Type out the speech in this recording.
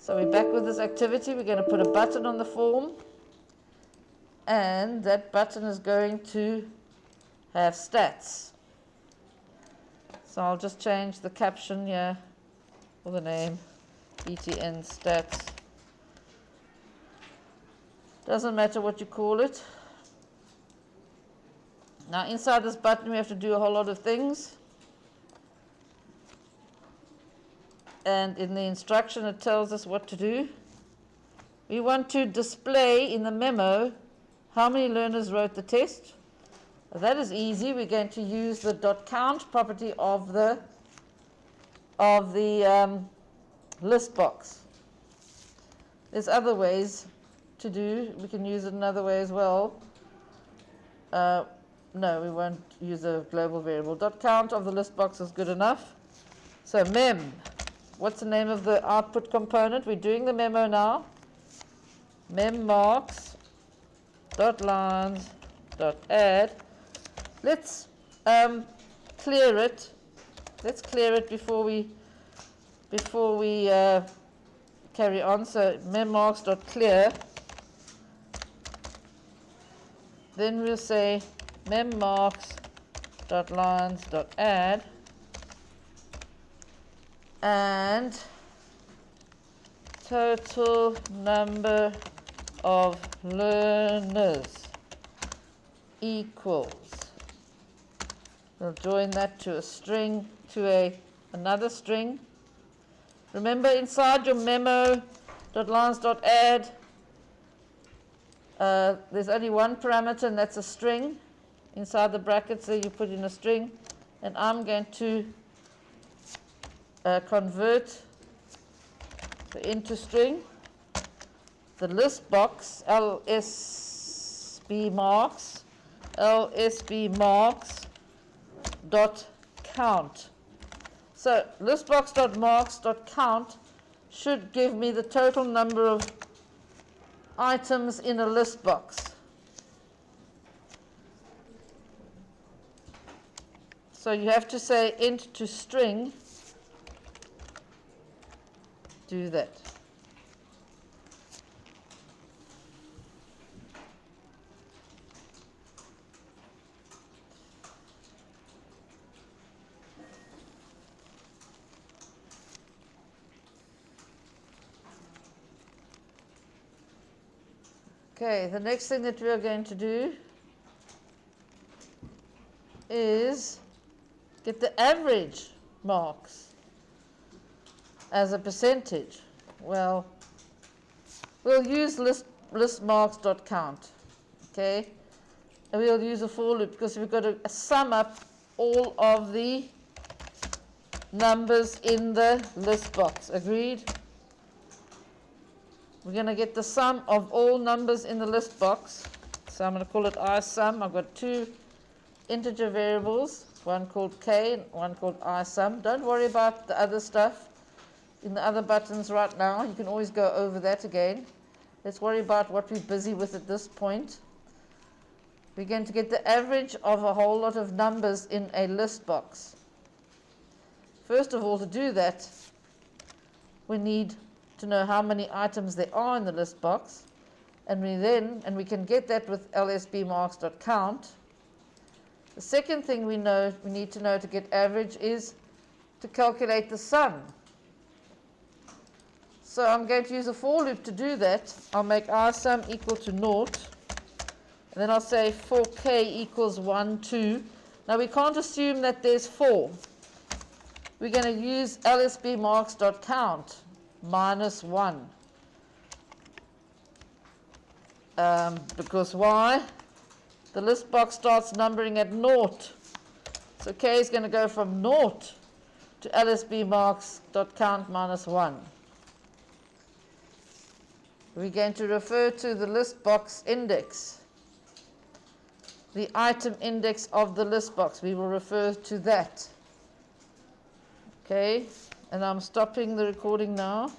So we're back with this activity. We're going to put a button on the form, and that button is going to have stats. So I'll just change the caption here, or the name, ETN stats. Doesn't matter what you call it. Now inside this button we have to do a whole lot of things. And in the instruction it tells us what to do. We want to display in the memo how many learners wrote the test. That is easy. We're going to use the .count property of the list box. There's other ways to do. We can use it another way as well. No, we won't use a global variable. .count of the list box is good enough. So mem, what's the name of the output component? We're doing the memo now. Mem marks dot lines dot add. Let's clear it. Let's clear it before we carry on. So mem marks dot clear. Then we'll say mem marks dot lines dot add, and total number of learners equals. We'll join that to a string, to another string. Remember, inside your memo.lines.add, there's only one parameter, and that's a string. Inside the brackets there you put in a string, and I'm going to convert into string the list box LSB marks dot count. So listbox dot marks dot count should give me the total number of items in a list box. So you have to say int to string. Do that. Okay, the next thing that we are going to do is get the average marks as a percentage. Well, we'll use list marks.count, okay? And we'll use a for loop because we've got to sum up all of the numbers in the list box. Agreed? We're going to get the sum of all numbers in the list box. So I'm going to call it isum. I've got two integer variables, one called k and one called isum. Don't worry about the other stuff in the other buttons right now. You can always go over that again. Let's worry about what we're busy with at this point. We're going to get the average of a whole lot of numbers in a list box. First of all, to do that, we need to know how many items there are in the list box, and we can get that with lsbmarks.count. The second thing we need to know to get average is to calculate the sum. So I'm going to use a for loop to do that. I'll make isum equal to 0, and then I'll say for k equals 1, 2. Now we can't assume that there's 4. We're going to use lsbmarks.count minus 1. Because why? The list box starts numbering at 0. So k is going to go from 0 to lsbmarks.count minus 1. We're going to refer to the list box index, the item index of the list box. We will refer to that. Okay, and I'm stopping the recording now.